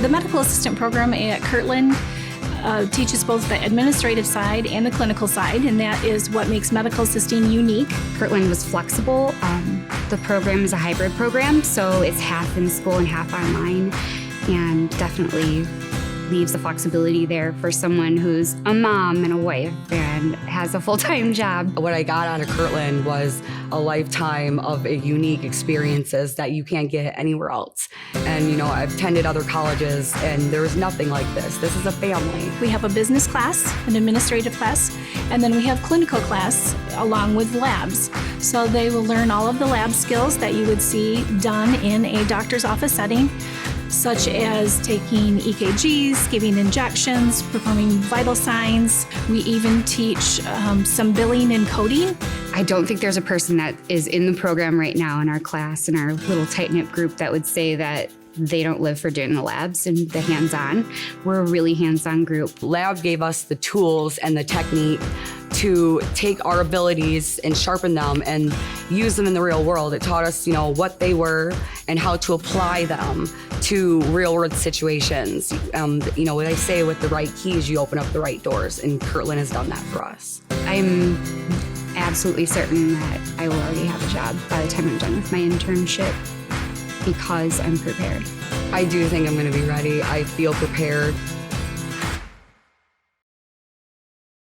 The medical assistant program at Kirtland teaches both the administrative side and the clinical side, and that is what makes medical assisting unique. Kirtland was flexible. The program is a hybrid program, so it's half in school and half online, and definitely leaves the flexibility there for someone who's a mom and a wife and has a full-time job. What I got out of Kirtland was a lifetime of unique experiences that you can't get anywhere else. And I've attended other colleges and there's nothing like this. This is a family. We have a business class, an administrative class, and then we have clinical class along with labs. So they will learn all of the lab skills that you would see done in a doctor's office setting, such as taking EKGs, giving injections, performing vital signs. We even teach some billing and coding. I don't think there's a person that is in the program right now in our class, in our little tight-knit group, that would say that they don't live for doing the labs and the hands-on. We're a really hands-on group. Lab gave us the tools and the technique to take our abilities and sharpen them and use them in the real world. It taught us, what they were and how to apply them to real world situations. What I say, with the right keys, you open up the right doors, and Kirtland has done that for us. I'm absolutely certain that I will already have a job by the time I'm done with my internship because I'm prepared. I do think I'm going to be ready. I feel prepared.